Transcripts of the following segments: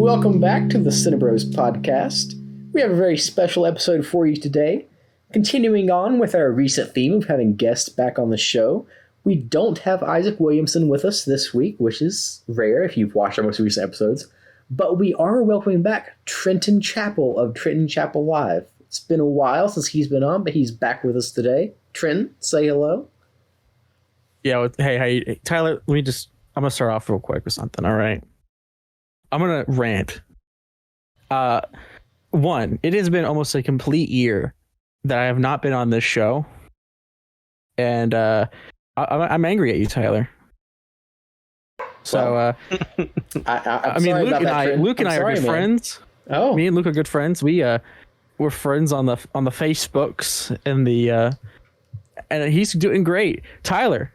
welcome back to the Cinebros podcast. We have a very special episode for you today. Continuing on with our recent theme of having guests back on the show, we don't have Isaac Williamson with us this week, which is rare if you've watched our most recent episodes, but we are welcoming back Trenton Chappell of Trenton Chappell Live. It's been a while since he's been on, but he's back with us today. Trenton, say hello. Yeah, hey, Tyler, I'm going to start off real quick with something, all right? I'm going to rant. One, it has been almost a complete year that I have not been on this show. And I'm angry at you, Tyler. So, I mean, Luke and I are good friends. Oh, me and Luke are good friends. We're friends on the Facebooks and he's doing great. Tyler,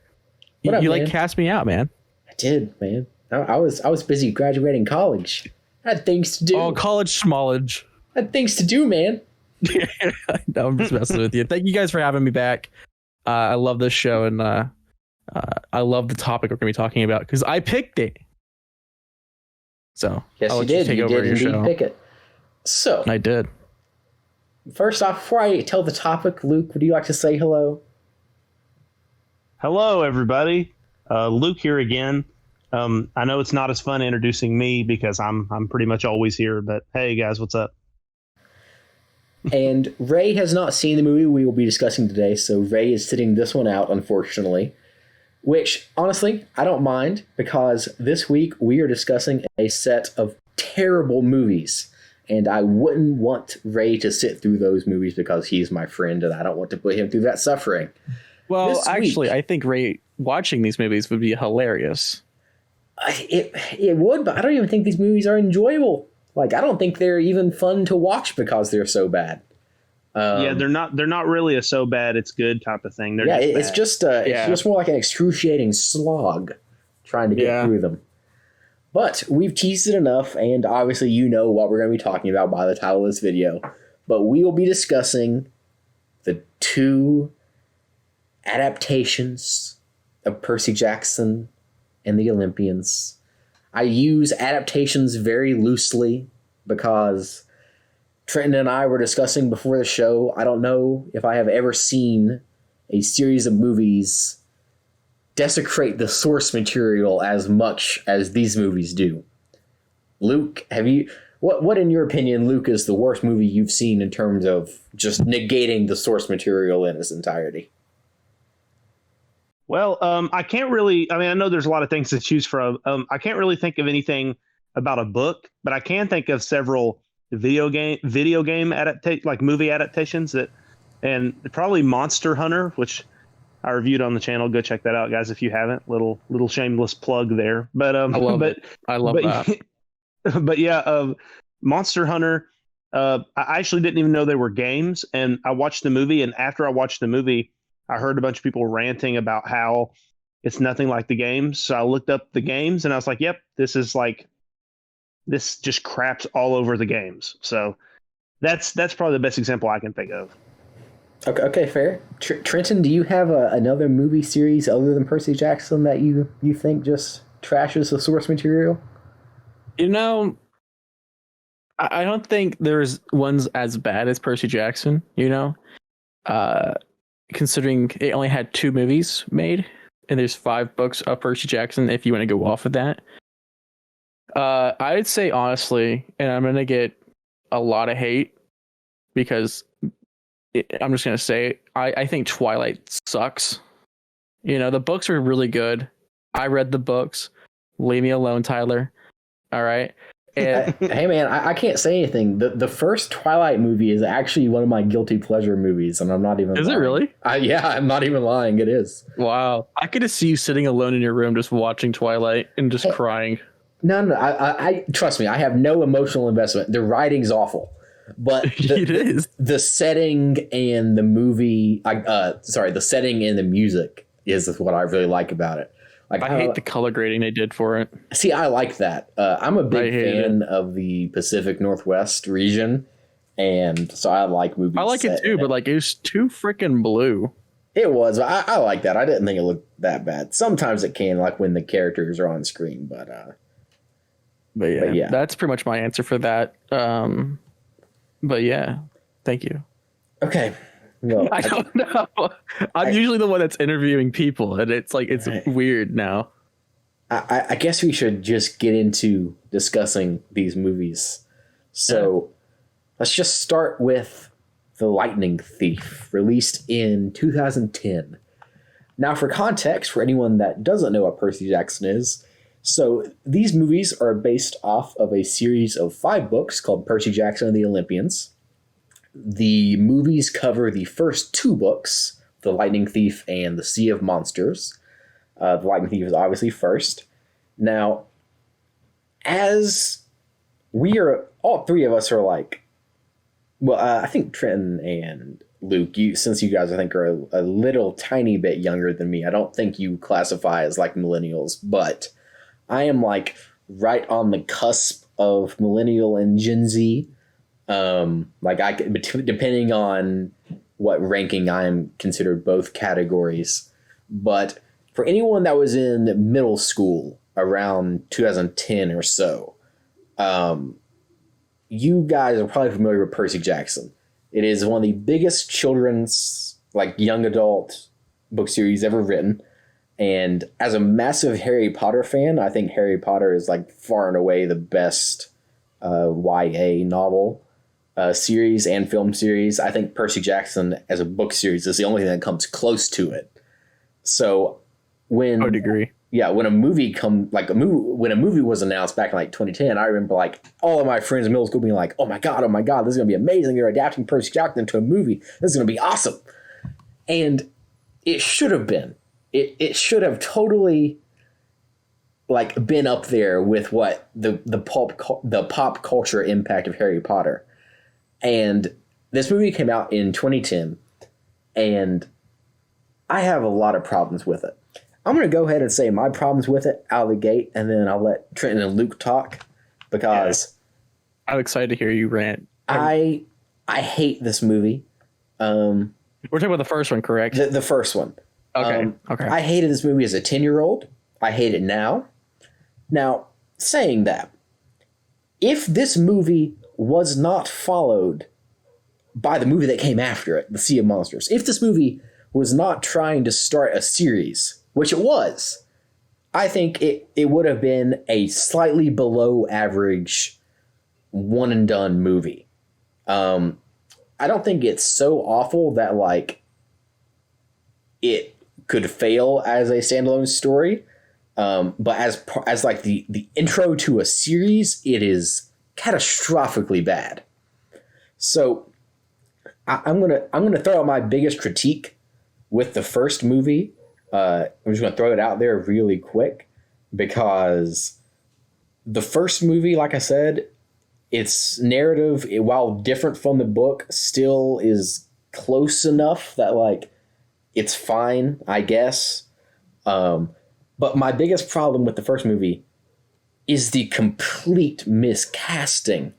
you like cast me out, man. I did, man. I was busy graduating college. I had things to do. Oh, college schmollage. I had things to do, man. No, I'm just messing with you. Thank you guys for having me back. I love this show, and I love the topic we're going to be talking about because I picked it. So yes, you did. You did indeed pick it. So I did. First off, before I tell the topic, Luke, would you like to say hello? Hello, everybody. Luke here again. I know it's not as fun introducing me because I'm pretty much always here, but hey guys, what's up? And Ray has not seen the movie we will be discussing today, so Ray is sitting this one out, unfortunately. Which, honestly, I don't mind, because this week we are discussing a set of terrible movies, and I wouldn't want Ray to sit through those movies because he's my friend, and I don't want to put him through that suffering. Well, actually, I think Ray watching these movies would be hilarious. It would, but I don't even think these movies are enjoyable. Like, I don't think they're even fun to watch because they're so bad. Yeah, they're not really a so bad it's good type of thing. It's just more like an excruciating slog trying to get through them. But we've teased it enough, and obviously you know what we're going to be talking about by the title of this video. But we will be discussing the two adaptations of Percy Jackson and the Olympians. I use adaptations very loosely because Trenton and I were discussing before the show. I don't know if I have ever seen a series of movies desecrate the source material as much as these movies do. Luke, what in your opinion, Luke, is the worst movie you've seen in terms of just negating the source material in its entirety? Well, I can't really. I mean, I know there's a lot of things to choose from. I can't really think of anything about a book, but I can think of several video game movie adaptations and probably Monster Hunter, which I reviewed on the channel. Go check that out, guys, if you haven't. Little shameless plug there. But I love that. But yeah, Monster Hunter. I actually didn't even know they were games, and I watched the movie. And after I watched the movie, I heard a bunch of people ranting about how it's nothing like the games. So I looked up the games and I was like, yep, this just craps all over the games. So that's probably the best example I can think of. Okay, fair. Trenton, do you have another movie series other than Percy Jackson that you think just trashes the source material? You know, I don't think there's ones as bad as Percy Jackson, you know? Considering it only had 2 movies made, and there's 5 books of Percy Jackson, if you want to go off of that. I would say, honestly, and I'm going to get a lot of hate, because I'm just going to say, I think Twilight sucks. You know, the books are really good. I read the books. Leave me alone, Tyler. All right? And hey man, I can't say anything. The first Twilight movie is actually one of my guilty pleasure movies, and I'm not even lying. It really? Yeah, I'm not even lying. It is. Wow. I could just see you sitting alone in your room just watching Twilight and just crying. No, I trust me, I have no emotional investment. The writing's awful. But it is. The setting and the movie the setting and the music is what I really like about it. Like, I hate the color grading they did for it. See, I like that. I'm a big fan of the Pacific Northwest region, and so I like movies. I like it too, but like it was too freaking blue. It was. I like that. I didn't think it looked that bad. Sometimes it can, like when the characters are on screen, but But yeah. that's pretty much my answer for that. But yeah, thank you. Okay. Well, I don't know. I'm usually the one that's interviewing people, and it's like it's Right. weird now. I guess we should just get into discussing these movies. So let's just start with The Lightning Thief, released in 2010. Now, for context, for anyone that doesn't know what Percy Jackson is, so these movies are based off of a series of 5 books called Percy Jackson and the Olympians. The movies cover the first 2 books, The Lightning Thief and The Sea of Monsters. The Lightning Thief is obviously first. Now, as we are, all 3 of us are like, well, I think Trenton and Luke, since you guys I think are a little tiny bit younger than me, I don't think you classify as like millennials, but I am like right on the cusp of millennial and Gen Z. Like I could, depending on what ranking I am considered both categories. But for anyone that was in middle school around 2010 or so, you guys are probably familiar with Percy Jackson. It is one of the biggest children's, like young adult book series ever written. And as a massive Harry Potter fan, I think Harry Potter is like far and away the best YA novel series and film series. I think Percy Jackson as a book series is the only thing that comes close to it. So when I would agree. Yeah, when a movie when a movie was announced back in like 2010, I remember like all of my friends in middle school being like, oh my god, this is gonna be amazing. They're adapting Percy Jackson into a movie. This is gonna be awesome. And it should have been. It should have totally like been up there with what the pop culture impact of Harry Potter. And this movie came out in 2010, and I have a lot of problems with it. I'm going to go ahead and say my problems with it out of the gate, and then I'll let Trenton and Luke talk, because I'm excited to hear you rant. I hate this movie. We're talking about the first one, correct? The first one. Okay. I hated this movie as a 10-year-old. I hate it now. Now, saying that, if this movie was not followed by the movie that came after it, The Sea of Monsters, if this movie was not trying to start a series, which it was, I think it would have been a slightly below average one and done movie. I don't think it's so awful that like it could fail as a standalone story. But as like the intro to a series, it is catastrophically bad. So I'm gonna throw out my biggest critique with the first movie. I'm just gonna throw it out there really quick, because the first movie, like I said, its narrative, while different from the book, still is close enough that like it's fine, I guess. But my biggest problem with the first movie is the complete miscasting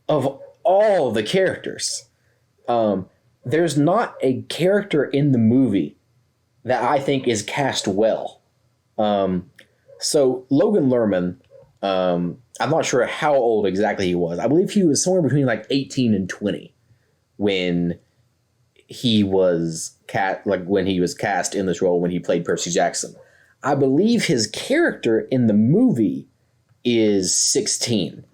of all the characters. There's not a character in the movie that I think is cast well. So Logan Lerman, I'm not sure how old exactly he was. I believe he was somewhere between like 18 and 20 when he was cast in this role, when he played Percy Jackson. I believe his character in the movie is 16.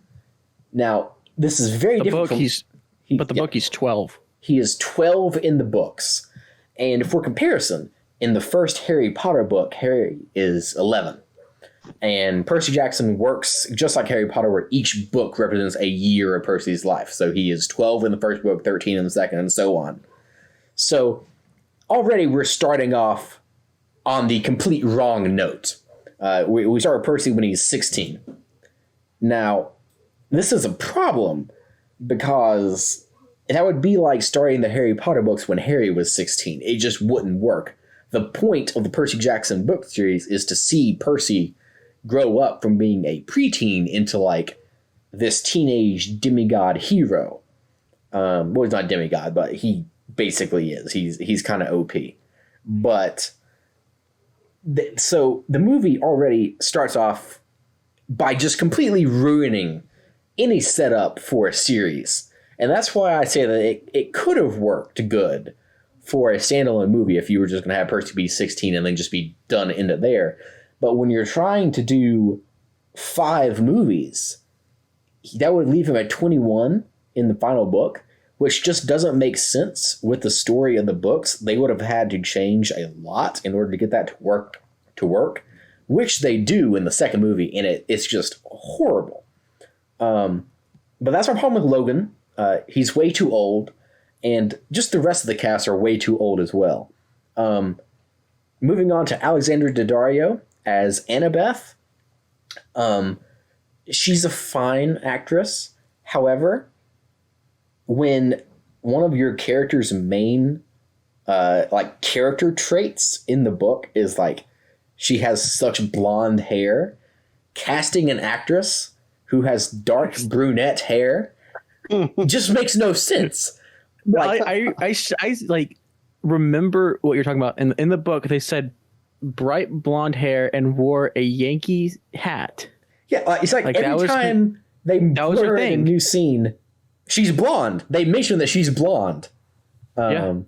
Now, this is very different. Book he's 12. He is 12 in the books. And for comparison, in the first Harry Potter book, Harry is 11. And Percy Jackson works just like Harry Potter, where each book represents a year of Percy's life. So he is 12 in the first book, 13 in the second, and so on. So already we're starting off on the complete wrong note. We start with Percy when he's 16. Now, this is a problem, because that would be like starting the Harry Potter books when Harry was 16. It just wouldn't work. The point of the Percy Jackson book series is to see Percy grow up from being a preteen into like this teenage demigod hero. Well, he's not demigod, but he basically is. He's kind of OP. But so the movie already starts off by just completely ruining any setup for a series. And that's why I say that it could have worked good for a standalone movie if you were just going to have Percy be 16 and then just be done into there. But when you're trying to do 5 movies, that would leave him at 21 in the final book, which just doesn't make sense with the story of the books. They would have had to change a lot in order to get that to work, which they do in the second movie, and it's just horrible. But that's our problem with Logan. He's way too old, and just the rest of the cast are way too old as well. Moving on to Alexandra Daddario as Annabeth. She's a fine actress. However, when one of your character's main character traits in the book is like she has such blonde hair, casting an actress who has dark brunette hair just makes no sense. Like, I like remember what you're talking about. In the book, they said bright blonde hair and wore a Yankee hat. Yeah, it's like every time they put her in a new scene, she's blonde. They mention that she's blonde. Which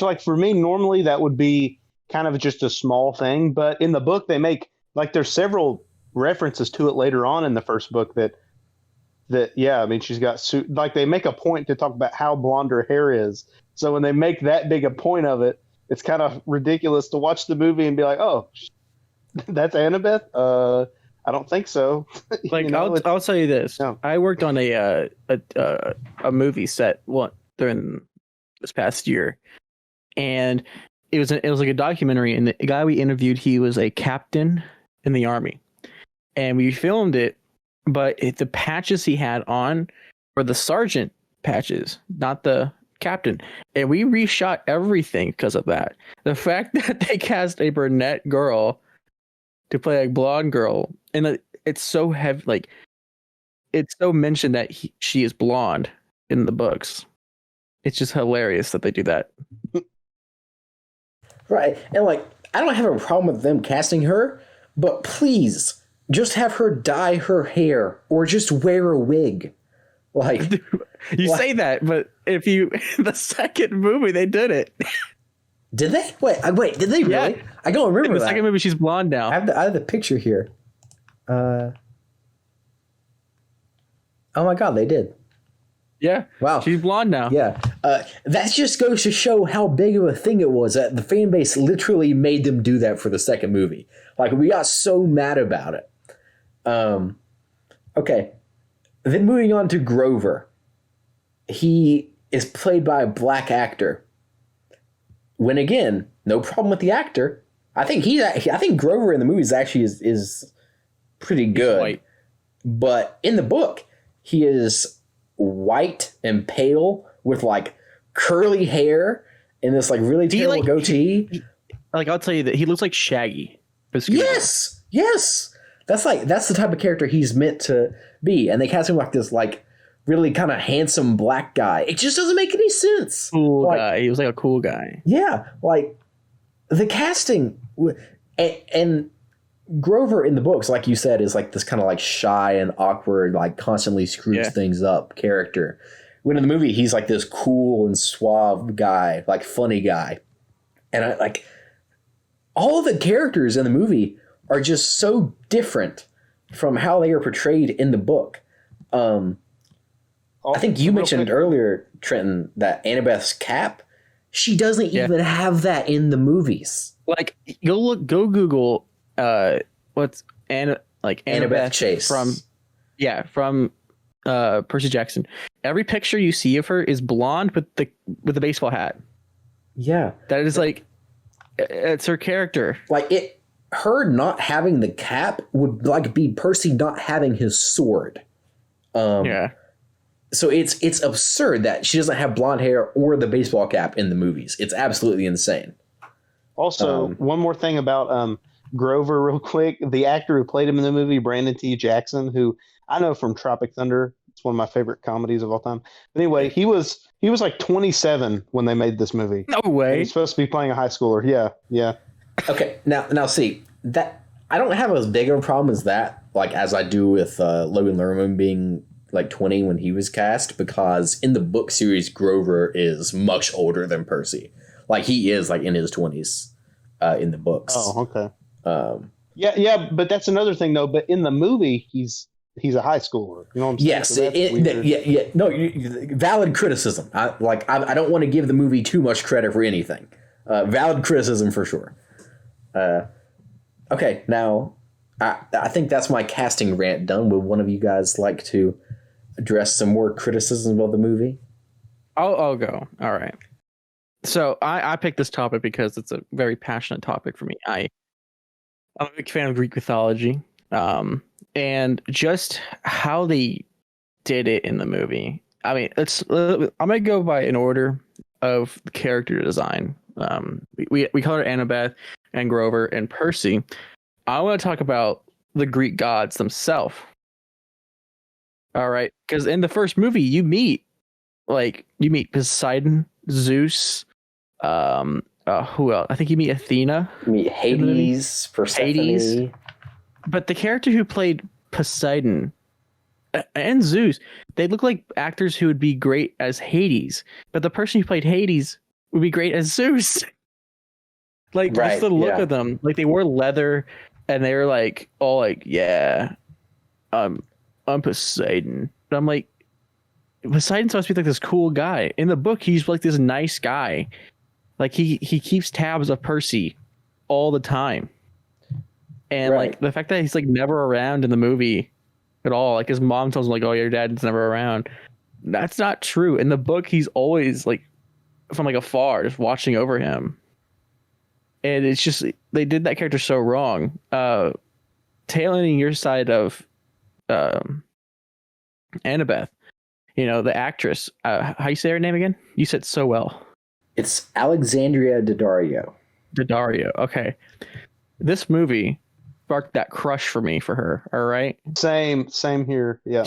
like for me, normally that would be kind of just a small thing, but in the book they make like there's several references to it later on in the first book that I mean she's got like they make a point to talk about how blonde her hair is. So when they make that big a point of it, it's kind of ridiculous to watch the movie and be like, oh, that's Annabeth. I don't think so. Like I'll tell you this. No. I worked on a movie set during this past year, and it was like a documentary. And the guy we interviewed, he was a captain in the Army, and we filmed it. But the patches he had on were the sergeant patches, not the captain. And we reshot everything because of that. The fact that they cast a brunette girl to play a blonde girl, and it's so heavy, like it's so mentioned that she is blonde in the books. It's just hilarious that they do that. Right. And like, I don't have a problem with them casting her, but please just have her dye her hair or just wear a wig. Like you say that, but if you the second movie they did it. Did they? Wait, did they really? Yeah. I don't remember in the that. second movie she's blonde now. I have the picture here. Oh my god, they did. Yeah. Wow. She's blonde now. Yeah. That just goes to show how big of a thing it was that the fan base literally made them do that for the second movie. Like, we got so mad about it. Okay. Then moving on to Grover. He is played by a black actor. When again, no problem with the actor. I think Grover in the movies actually is pretty good. White. But in the book, he is white and pale with like curly hair and this like really terrible goatee. I'll tell you that he looks like Shaggy. Yes. That's the type of character he's meant to be, and they cast him like this like really kind of handsome black guy. It just doesn't make any sense. Cool guy. He was like a cool guy. Yeah, like the casting and Grover in the books, like you said, is like this kind of like shy and awkward, like constantly screws things up character. When in the movie, he's like this cool and suave guy, like funny guy. And I like all of the characters in the movie are just so different from how they are portrayed in the book. I think you mentioned earlier, Trenton, that Annabeth's cap, she doesn't even have that in the movies. Like, go Google what's Annabeth Chase from Percy Jackson. Every picture you see of her is blonde with the baseball hat. Yeah, that is like it's her character. Like her not having the cap would like be Percy not having his sword. So it's absurd that she doesn't have blonde hair or the baseball cap in the movies. It's absolutely insane. Also, one more thing about Grover real quick. The actor who played him in the movie, Brandon T. Jackson, who I know from Tropic Thunder. It's one of my favorite comedies of all time. But anyway, he was like 27 when they made this movie. No way. He's supposed to be playing a high schooler. Yeah. Okay, now see that I don't have as big of a problem as that, like as I do with Logan Lerman being like 20 when he was cast, because in the book series, Grover is much older than Percy. Like he is like in his 20s in the books. Oh, okay. Yeah, but that's another thing though. But in the movie, he's a high schooler. You know what I'm saying? Yes, So yeah. No, valid criticism. I don't want to give the movie too much credit for anything. Valid criticism for sure. Okay, now I think that's my casting rant done. Would one of you guys like to address some more criticism of the movie? I'll go. All right. So I picked this topic because it's a very passionate topic for me. I'm a big fan of Greek mythology, and just how they did it in the movie. I mean, I'm gonna go by an order of character design. We covered Annabeth and Grover and Percy. I want to talk about the Greek gods themselves. All right, because in the first movie, you meet Poseidon, Zeus, who else? I think you meet Athena. You meet Hades, Persephone. Hades. But the character who played Poseidon and Zeus, they look like actors who would be great as Hades. But the person who played Hades would be great as Zeus. Like just the look of them, like they wore leather, and they were like all like, "Yeah, I'm Poseidon." But I'm like, Poseidon's supposed to be like this cool guy. In the book, he's like this nice guy. Like he keeps tabs of Percy all the time. And like the fact that he's like never around in the movie at all, like his mom tells him like, "Oh, your dad's never around." That's not true. In the book, he's always like from like afar, just watching over him. And it's just they did that character so wrong. Tailing your side of Annabeth, you know, the actress. How you say her name again? You said so well. It's Alexandria Daddario. Daddario. Okay. This movie sparked that crush for me for her. All right. Same here. Yeah.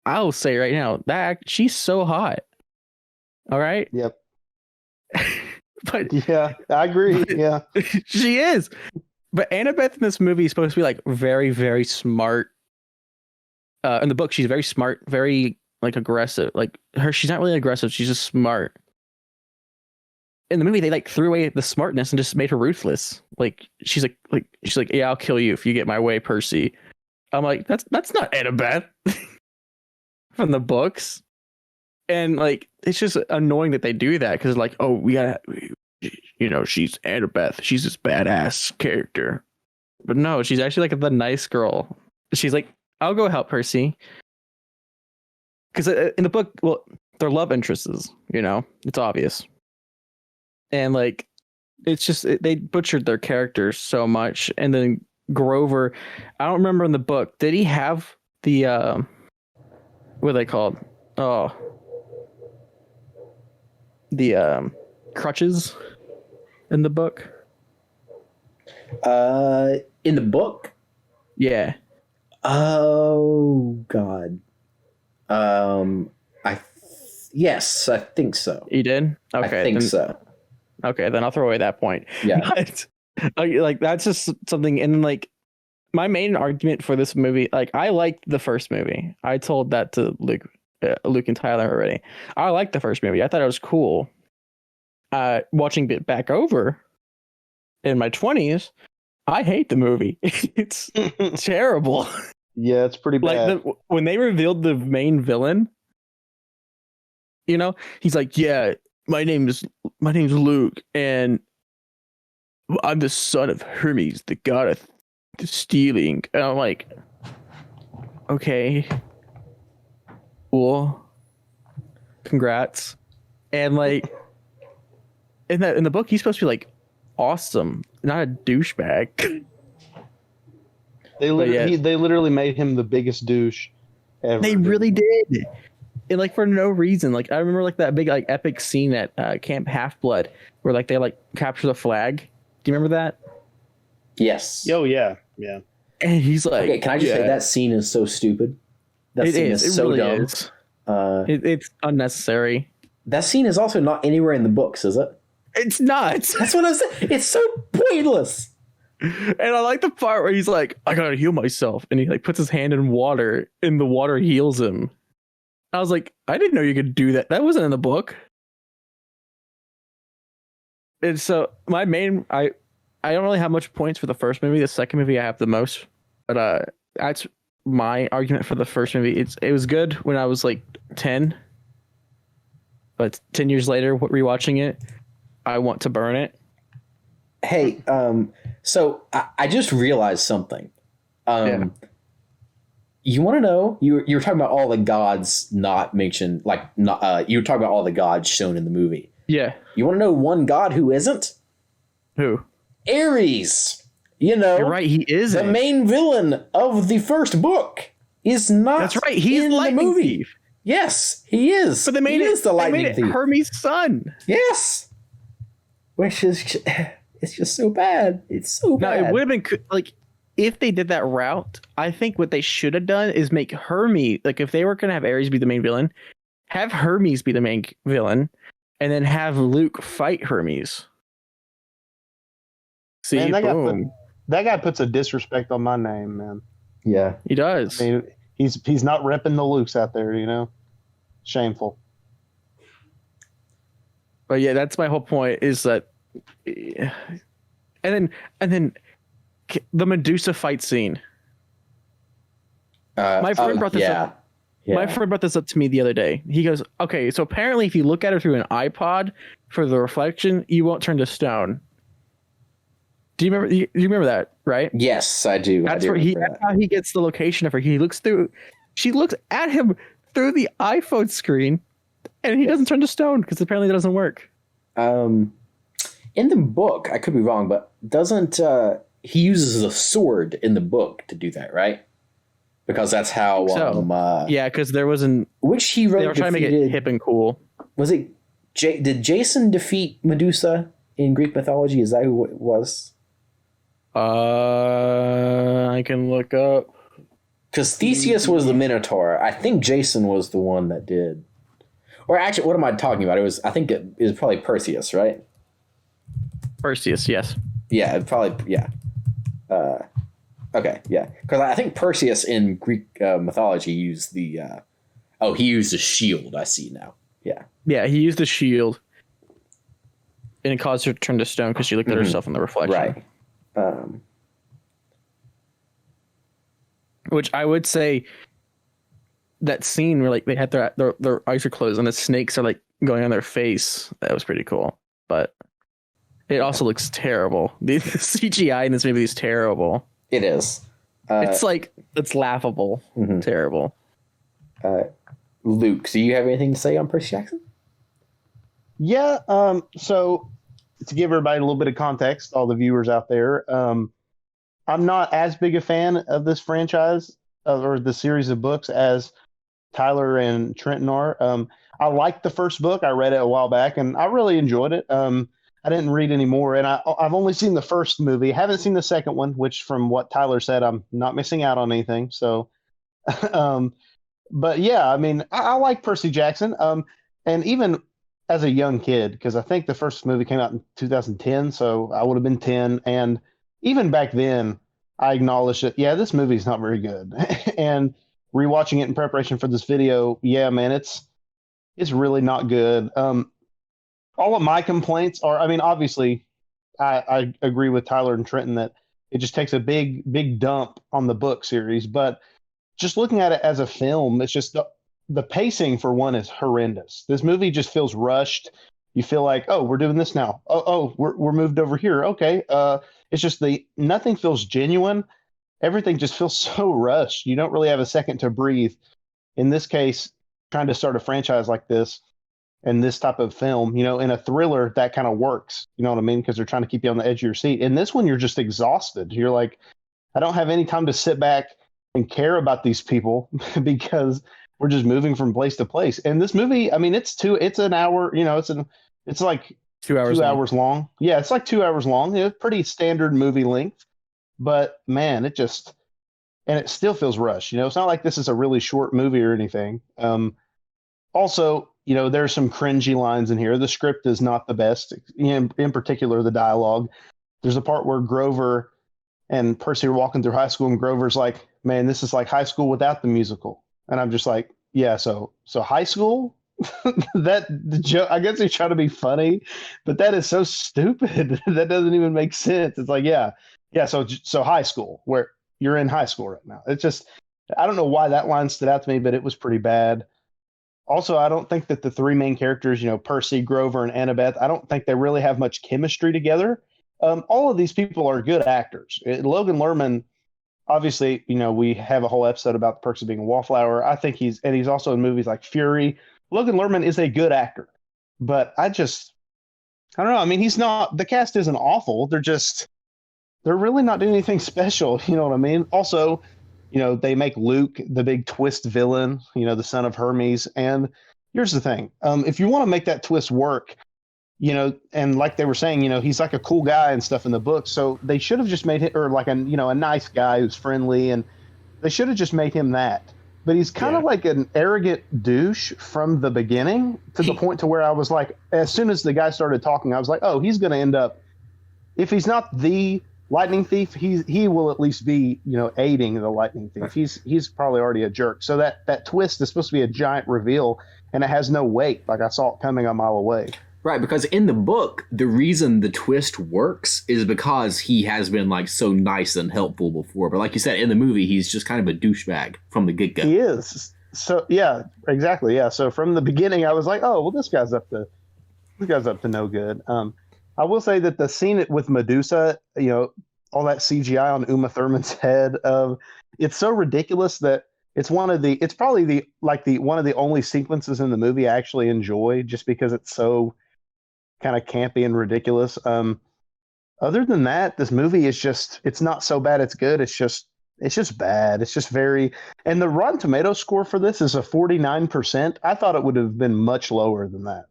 I'll say right now she's so hot. All right. Yep. But yeah, I agree. Yeah. She is. But Annabeth in this movie is supposed to be like very, very smart. In the book, she's very smart, very like aggressive. Like she's not really aggressive. She's just smart. In the movie, they like threw away the smartness and just made her ruthless. Like she's like, "Yeah, I'll kill you if you get my way, Percy." I'm like, that's not Annabeth from the books. And like, it's just annoying that they do that because like, oh, she's Annabeth. She's this badass character. But no, she's actually like the nice girl. She's like, I'll go help Percy. Because in the book, well, they're love interests, you know, it's obvious. And like, it's just, they butchered their characters so much. And then Grover, I don't remember in the book, did he have the, what are they called? Oh, the crutches in the book? In the book? Yeah. Oh God. Yes, I think so. You did? Okay. I think so. Okay, then I'll throw away that point. Yeah. But, like that's just something. And like my main argument for this movie, like I liked the first movie. I told that to Luke and Tyler already. I liked the first movie. I thought it was cool. Watching it back over in my 20s, I hate the movie. It's terrible. Yeah, it's pretty bad. Like when they revealed the main villain, you know, he's like, "Yeah, my name's Luke, and I'm the son of Hermes, the god of stealing." And I'm like, okay, cool, congrats. And like in the book, he's supposed to be like awesome, not a douchebag. They literally made him the biggest douche ever. They really did. And like for no reason. Like I remember like that big like epic scene at Camp Half-Blood where like they like capture the flag. Do you remember that? Yes. Oh yeah. Yeah. And he's like, okay, can I just say that scene is so stupid? That scene is so really dumb. Is. It's unnecessary. That scene is also not anywhere in the books, is it? It's not. That's what I'm saying. It's so pointless. And I like the part where he's like, I gotta heal myself. And he like puts his hand in water and the water heals him. I was like, I didn't know you could do that. That wasn't in the book. And so I don't really have much points for the first movie. The second movie I have the most. But that's my argument for the first movie. It was good when I was like 10. But 10 years later, rewatching it, I want to burn it. Hey, so I just realized something. You want to know? You were talking about all the gods not mentioned, you were talking about all the gods shown in the movie. Yeah. You want to know one god who isn't? Who? Ares. You know, you're right. He is the main villain of the first book. Is not. That's right. He's in the movie. Thief. Yes, he is. But he is the lightning thief. Hermes' son. Yes. Which is, it's just so bad. It's so bad. Now it would have been like if they did that route. I think what they should have done is make Hermes, like if they were going to have Ares be the main villain, have Hermes be the main villain, and then have Luke fight Hermes. See, man, boom. That guy puts a disrespect on my name, man. Yeah, he does. I mean, he's not repping the Lukes out there, you know. Shameful. But yeah, that's my whole point. Is that, and then the Medusa fight scene. My friend brought this up. Yeah. My friend brought this up to me the other day. He goes, "Okay, so apparently, if you look at her through an iPod for the reflection, you won't turn to stone." Do you remember? You remember that, right? Yes, I do. That's how he gets the location of her. He looks through. She looks at him through the iPhone screen, and he doesn't turn to stone because apparently it doesn't work. In the book, I could be wrong, but doesn't he uses a sword in the book to do that, right? Because that's how. Yeah, because there wasn't. Which hero? They were trying to make it hip and cool. Was it? Did Jason defeat Medusa in Greek mythology? Is that who it was? I can look up. Because Theseus was the Minotaur. I think Jason was the one that did. Or actually, what am I talking about? I think it was probably Perseus, right? Perseus, yes. Yeah, probably, yeah. Okay, yeah. Because I think Perseus in Greek mythology used he used a shield, I see now. Yeah. Yeah, he used a shield. And it caused her to turn to stone because she looked at herself in the reflection. Right. Which I would say that scene where like they had their eyes are closed and the snakes are like going on their face. That was pretty cool. But it also looks terrible. The CGI in this movie is terrible. It is. It's laughable. Mm-hmm. Terrible. Luke, do you have anything to say on Percy Jackson? Yeah. So to give everybody a little bit of context, all the viewers out there, I'm not as big a fan of this franchise or the series of books as Tyler and Trenton are. I liked the first book. I read it a while back, and I really enjoyed it. I didn't read any more, and I've only seen the first movie. Haven't seen the second one, which from what Tyler said, I'm not missing out on anything. So, but yeah, I mean, I like Percy Jackson. And even as a young kid, because I think the first movie came out in 2010, so I would have been 10. And even back then, I acknowledged that, yeah, this movie's not very good. And rewatching it in preparation for this video, yeah, man, it's really not good. All of my complaints are, I mean, obviously, I agree with Tyler and Trenton that it just takes a big dump on the book series. But just looking at it as a film, it's just the pacing, for one, is horrendous. This movie just feels rushed. You feel like, oh, we're doing this now. Oh, we're moved over here. Okay. It's just nothing feels genuine. Everything just feels so rushed. You don't really have a second to breathe. In this case, trying to start a franchise like this and this type of film, you know, in a thriller, that kind of works. You know what I mean? Because they're trying to keep you on the edge of your seat. In this one, you're just exhausted. You're like, I don't have any time to sit back and care about these people because we're just moving from place to place. And this movie, I mean, it's an hour, you know, it's like 2 hours, 2 hours long. Yeah, it's like 2 hours long. It's pretty standard movie length. But man, it still feels rushed. You know, it's not like this is a really short movie or anything. Also, you know, there's some cringy lines in here. The script is not the best. In particular, the dialogue. There's a part where Grover and Percy are walking through high school, and Grover's like, "Man, this is like high school without the musical." And I'm just like, "Yeah, so high school." That the joke. I guess he's trying to be funny, but that is so stupid. That doesn't even make sense. It's like, yeah. So high school, where you're in high school right now. It's just, I don't know why that line stood out to me, but it was pretty bad. Also, I don't think that the three main characters, Percy, Grover, and Annabeth, I don't think they really have much chemistry together. All of these people are good actors. Logan Lerman, obviously, we have a whole episode about the perks of being a wallflower. I think he's also in movies like Fury. Logan Lerman is a good actor, but I don't know. I mean, the cast isn't awful. They're really not doing anything special. You know what I mean? Also, they make Luke the big twist villain, the son of Hermes. And here's the thing. If you want to make that twist work, and like they were saying, he's like a cool guy and stuff in the book. So they should have just made him, or like a nice guy who's friendly, and they should have just made him that. But he's kind of like an arrogant douche from the beginning, to the point to where I was like, as soon as the guy started talking, I was like, oh, he's going to end up, if he's not the lightning thief, he will at least be, aiding the lightning thief. He's probably already a jerk. So that twist is supposed to be a giant reveal, and it has no weight. Like, I saw it coming a mile away. Right, because in the book, the reason the twist works is because he has been like so nice and helpful before. But like you said, in the movie, he's just kind of a douchebag from the get-go. He is. So yeah, exactly. Yeah. So from the beginning, I was like, oh, well, this guy's up to no good. I will say that the scene with Medusa, all that CGI on Uma Thurman's head, it's so ridiculous that it's one of the only sequences in the movie I actually enjoy, just because it's so kind of campy and ridiculous. Other than that, this movie it's not so bad it's good. It's just bad. It's just very, and the Rotten Tomatoes score for this is a 49%. I thought it would have been much lower than that.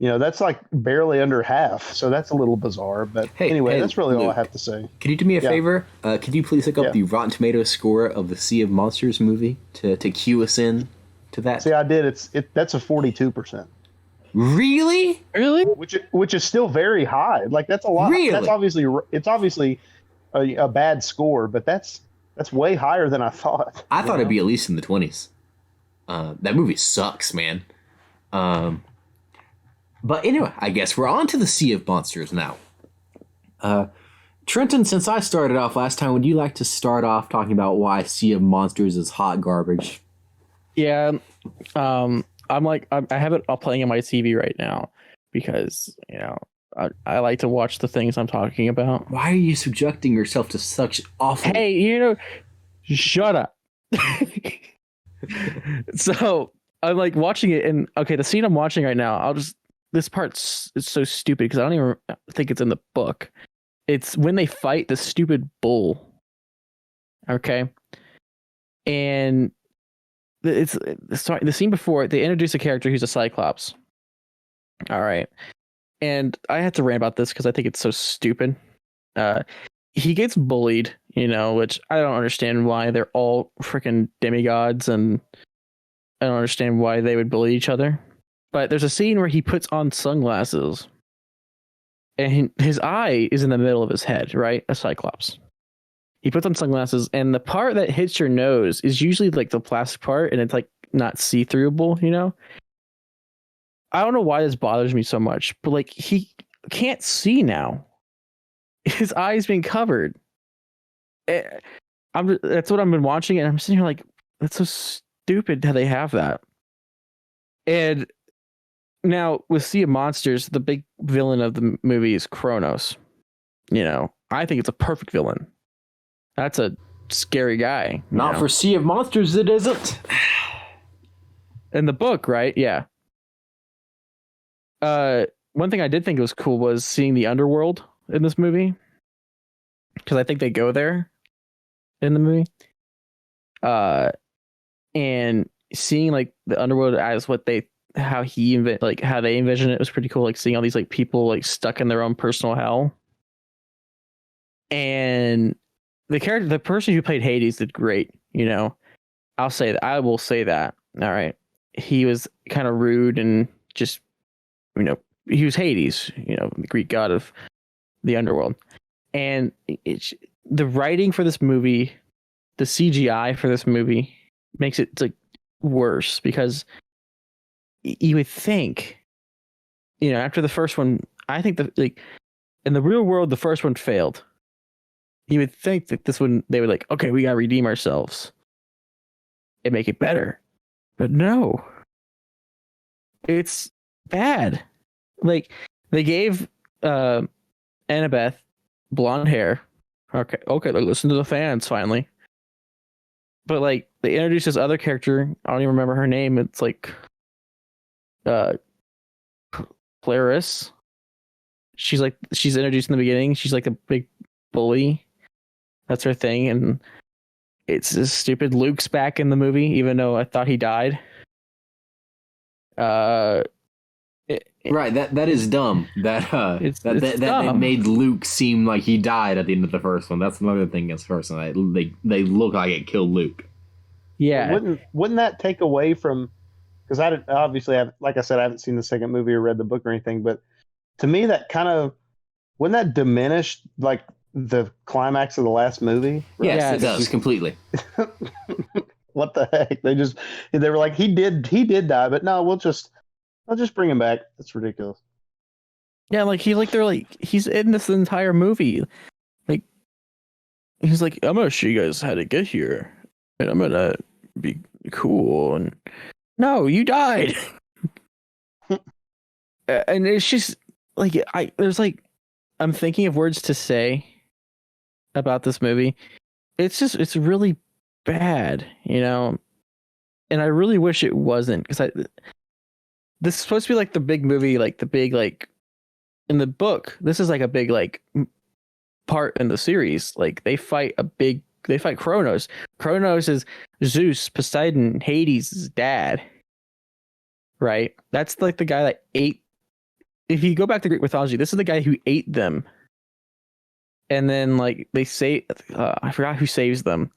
That's like barely under half. So that's a little bizarre, but anyway, that's really Luke, all I have to say. Can you do me a favor? Can you please look up the Rotten Tomatoes score of the Sea of Monsters movie to cue us in to that? See, I did. That's a 42%. Really? Which is still very high. Like, that's a lot. Really? It's obviously a bad score, but that's way higher than I thought. I thought it'd be at least in the 20s. That movie sucks, man. But anyway, I guess we're on to the Sea of Monsters now. Trenton, since I started off last time, would you like to start off talking about why Sea of Monsters is hot garbage? Yeah. I have it all playing on my TV right now because, I like to watch the things I'm talking about. Why are you subjecting yourself to such awful... Hey, shut up. So I'm like watching it, and okay, the scene I'm watching right now, this part's is so stupid because I don't even think it's in the book. It's when they fight the stupid bull. Okay. And the scene before, they introduce a character who's a Cyclops. All right. And I have to rant about this because I think it's so stupid. He gets bullied, which I don't understand why. They're all freaking demigods, and I don't understand why they would bully each other. But there's a scene where he puts on sunglasses, and his eye is in the middle of his head, right? A Cyclops. He puts on sunglasses, and the part that hits your nose is usually like the plastic part, and it's like not see-throughable, I don't know why this bothers me so much, but like he can't see now. His eye's being covered. That's what I've been watching, and I'm sitting here like, that's so stupid how they have that. And now with Sea of Monsters, the big villain of the movie is Kronos. I think it's a perfect villain. That's a scary guy. Not for Sea of Monsters, it isn't. In the book, right? Yeah. One thing I did think was cool was seeing the underworld in this movie, because I think they go there in the movie. And seeing like the underworld as how they envision it was pretty cool. Like seeing all these like people like stuck in their own personal hell. And the person who played Hades did great. I'll say that. I will say that. All right. He was kind of rude and just, he was Hades, the Greek god of the underworld. And the writing for this movie, the CGI for this movie makes it like worse because you would think, after the first one, I think that like in the real world, the first one failed. You would think that this one, they were like, okay, we gotta redeem ourselves and make it better. But no, it's bad. Like they gave Annabeth blonde hair. Okay, listen to the fans finally. But like they introduced this other character. I don't even remember her name. It's like Clarice. She's introduced in the beginning. She's like a big bully. That's her thing, and it's this stupid Luke's back in the movie, even though I thought he died. Right, that is dumb. That made Luke seem like he died at the end of the first one. That's another thing against the first one. They look like it killed Luke. Yeah, wouldn't that take away from? Because like I said, I haven't seen the second movie or read the book or anything. But to me, that kind of wouldn't that diminish like the climax of the last movie? Right? Yes, it does completely. What the heck? They were like, he did die, but no, I'll just bring him back. That's ridiculous. Yeah, like he's in this entire movie. Like he's like, I'm gonna show you guys how to get here, and I'm gonna be cool. And no, you died. And it's just like I'm thinking of words to say about this movie. It's really bad, and I really wish it wasn't, because this is supposed to be like the big movie, like the big, like in the book, this is like a big like part in the series. Like they fight Kronos. Kronos is Zeus, Poseidon, Hades' dad, right? That's like the guy that ate, if you go back to Greek mythology, this is the guy who ate them. And then like they say, I forgot who saves them,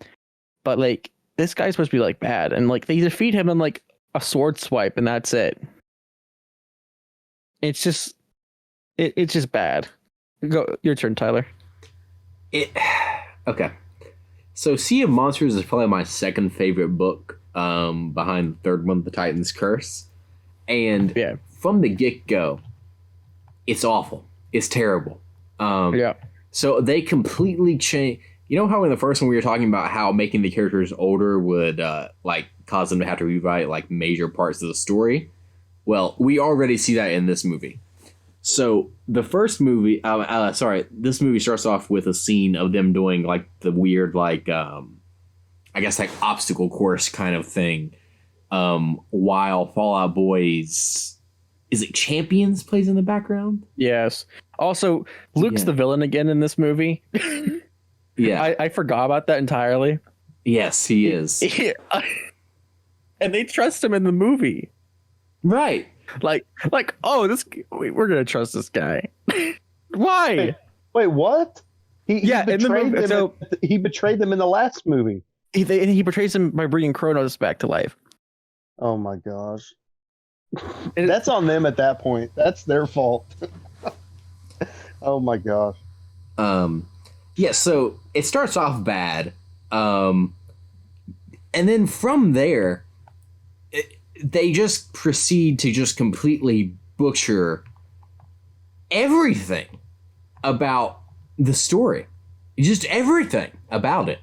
but like this guy's supposed to be like bad, and like they defeat him in like a sword swipe, and that's it. It's just bad. Go, your turn, Tyler. Okay. So Sea of Monsters is probably my second favorite book, behind the third one, The Titan's Curse. And from the get-go, it's awful. It's terrible. So they completely change. You know how in the first one we were talking about how making the characters older would like cause them to have to rewrite like major parts of the story? Well, we already see that in this movie. So the first movie, this movie starts off with a scene of them doing like the weird like I guess like obstacle course kind of thing, while Fall Out Boy's, is it Champions, plays in the background? Yes. Also, Luke's the villain again in this movie. Yeah. I forgot about that entirely. Yes, he is. And they trust him in the movie. Right. Like, oh, we're going to trust this guy. Why? Wait, what? He betrayed them in the last movie. He betrays them by bringing Kronos back to life. Oh my gosh. That's on them at that point. That's their fault. Oh my gosh. Yeah, so it starts off bad. And then from there, they just proceed to just completely butcher everything about the story. Just everything about it.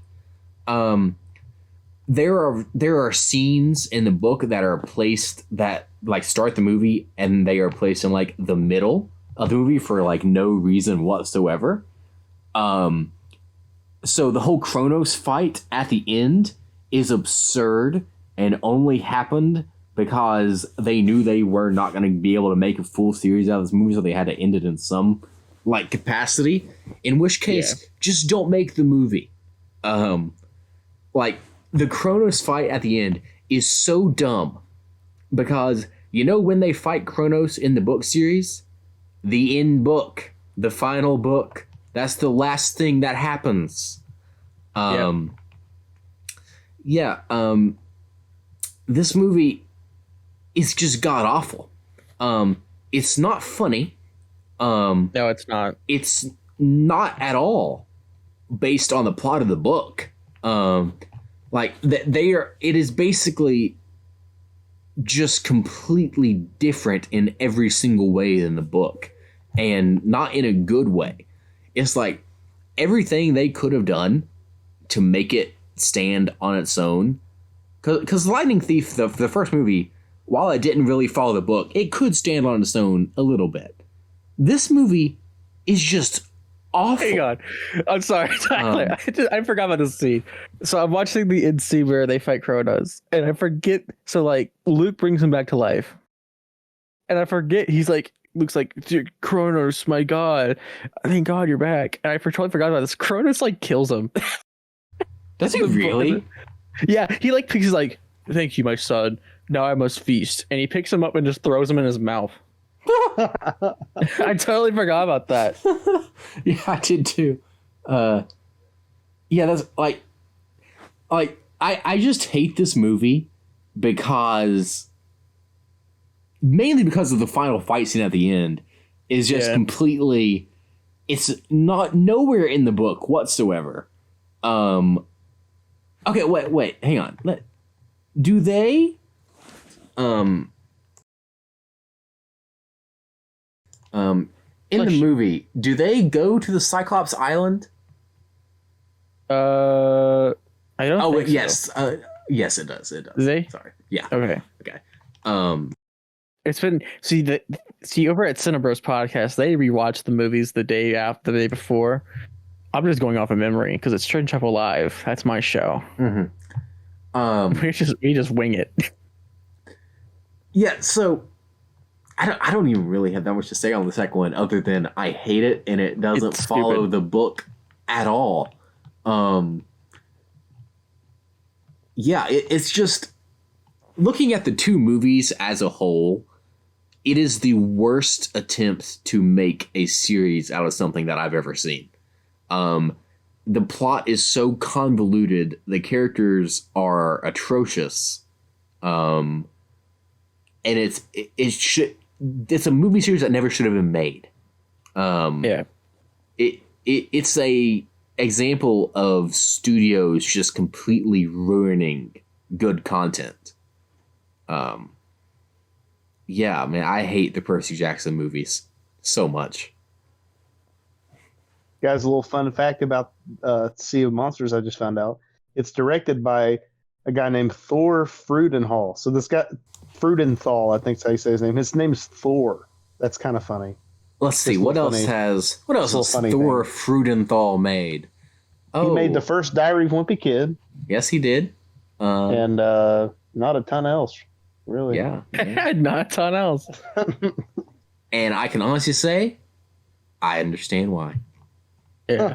There are scenes in the book that are placed that like start the movie, and they are placed in like the middle of the movie for like no reason whatsoever. So the whole Kronos fight at the end is absurd and only happened because they knew they were not going to be able to make a full series out of this movie, so they had to end it in some like capacity. In which case, just don't make the movie. Like the Kronos fight at the end is so dumb because when they fight Kronos in the book series, the end book, the final book, that's the last thing that happens. This movie is just god awful. It's not funny. No, it's not. It's not at all based on the plot of the book. Like it is basically just completely different in every single way than the book, and not in a good way. It's like everything they could have done to make it stand on its own. Because Lightning Thief, the first movie, while it didn't really follow the book, it could stand on its own a little bit. This movie is just awful. Hang on. I'm sorry, Tyler. I forgot about this scene. So I'm watching the end scene where they fight Kronos, and I forget. So, like, Luke brings him back to life. And I forget, Luke's like, dude, Kronos, my God. Thank God you're back. And I totally forgot about this. Kronos, like, kills him. Does he really? Yeah, he, like, he's like, thank you, my son. Now I must feast. And he picks him up and just throws him in his mouth. I totally forgot about that. Yeah, I did too. Yeah, that's like I just hate this movie because mainly because of the final fight scene at the end is just completely, it's not nowhere in the book whatsoever. Okay, wait, hang on. Do they in the movie, do they go to the Cyclops Island? I don't think yes. so. Yes, it does. It does. Do they? Sorry. Yeah. Okay. It's been over at Cinebros podcast, they rewatched the movies the day before. I'm just going off of memory because it's Trenton Chappell Live. That's my show. Mm-hmm. We just wing it. Yeah, so I don't even really have that much to say on the second one other than I hate it and it doesn't follow the book at all. Yeah, it's just looking at the two movies as a whole, it is the worst attempt to make a series out of something that I've ever seen. The plot is so convoluted, the characters are atrocious. And it's a movie series that never should have been made. It's a example of studios just completely ruining good content. Yeah, man, I hate the Percy Jackson movies so much. Guys, a little fun fact about Sea of Monsters I just found out. It's directed by a guy named Thor Freudenthal. So this guy, Freudenthal, I think is how you say his name. His name's Thor. That's kind of funny. Let's see, what else has Thor Freudenthal made? He made the first Diary of a Wimpy Kid. Yes, he did. And not a ton else, really. Yeah. Not a ton else. And I can honestly say, I understand why. Yeah.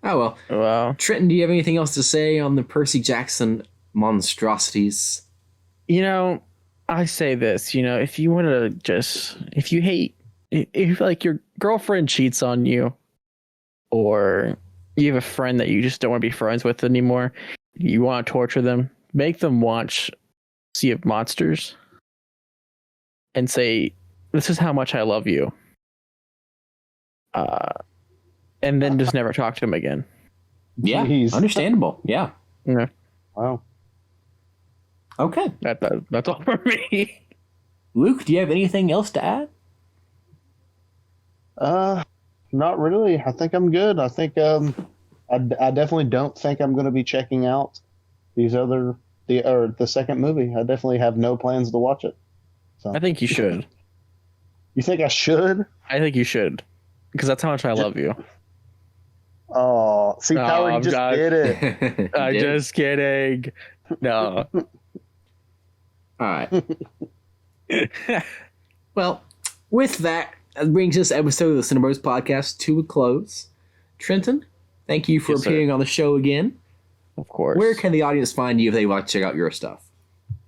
Oh, well. Wow. Trenton, do you have anything else to say on the Percy Jackson monstrosities? I say this, if you want to if like your girlfriend cheats on you, or you have a friend that you just don't want to be friends with anymore, you want to torture them, make them watch Sea of Monsters and say, this is how much I love you. And then just never talk to them again. Yeah, understandable. Yeah. Yeah. Wow. Okay. That's all for me. Luke, do you have anything else to add? Not really. I think I'm good. I think I definitely don't think I'm going to be checking out the second movie. I definitely have no plans to watch it. So I think you should. You think I should? I think you should, because that's how much I love you. Oh, see, Tyler, you just did it. I'm just kidding. No. All right. Well, with that brings this episode of the Cinebros podcast to a close. Trenton, thank you for appearing on the show again. Of course. Where can the audience find you if they want to check out your stuff?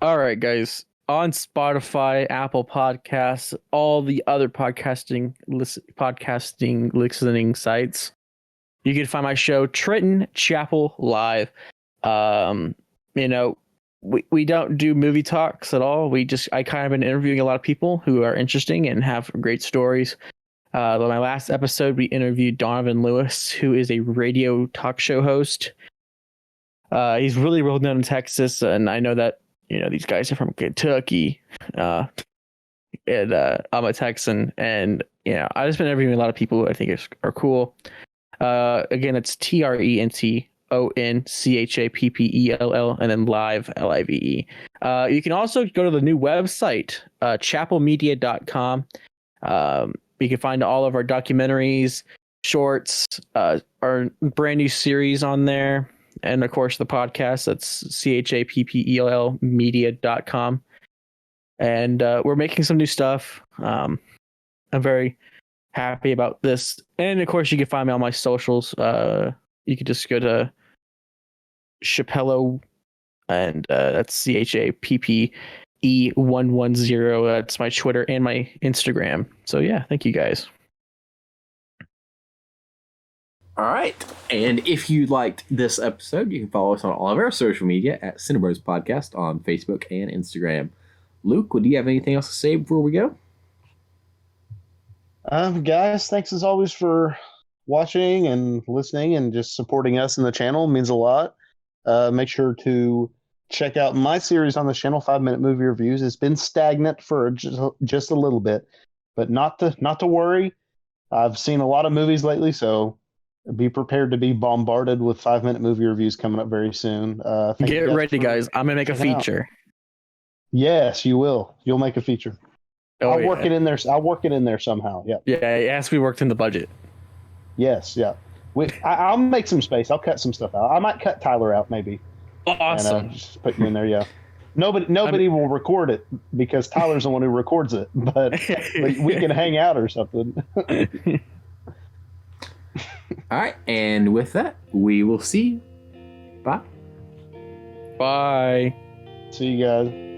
All right, guys. On Spotify, Apple Podcasts, all the other podcasting listening sites. You can find my show, Trenton Chappell Live. We don't do movie talks at all. I kind of been interviewing a lot of people who are interesting and have great stories. My last episode, we interviewed Donovan Lewis, who is a radio talk show host. He's really well known in Texas, and I know that these guys are from Kentucky. And I'm a Texan, and I've just been interviewing a lot of people who I think are cool. Again, it's TrentonChappell, and then live LIVE. You can also go to the new website, chappellmedia.com. You can find all of our documentaries, shorts, our brand new series on there, and of course the podcast. That's CHAPPELL media.com. And we're making some new stuff. I'm very happy about this. And of course, you can find me on my socials. You can just go to Chappell, and that's CHAPPE110. That's my Twitter and my Instagram. So yeah, thank you guys. All right. And if you liked this episode, you can follow us on all of our social media at Cinebros Podcast on Facebook and Instagram. Luke, do you have anything else to say before we go? Guys, thanks as always for watching and listening and just supporting us in the channel. It means a lot. Make sure to check out my series on the channel, 5-Minute Movie Reviews. It's been stagnant for just a little bit, but not to worry. I've seen a lot of movies lately, so be prepared to be bombarded with 5-minute movie reviews coming up very soon. Get ready, guys. I'm gonna make a feature. Yes, you will. You'll make a feature. I'll work it in there. I'll work it in there somehow. Yeah. Yeah, it has to be worked in the budget. Yes. Yeah. I'll make some space. I'll cut some stuff out. I might cut Tyler out maybe. Awesome. And, just put you in there. Yeah. Nobody will record it because Tyler's the one who records it. But we can hang out or something. All right. And with that, we will see you. Bye. Bye. See you guys.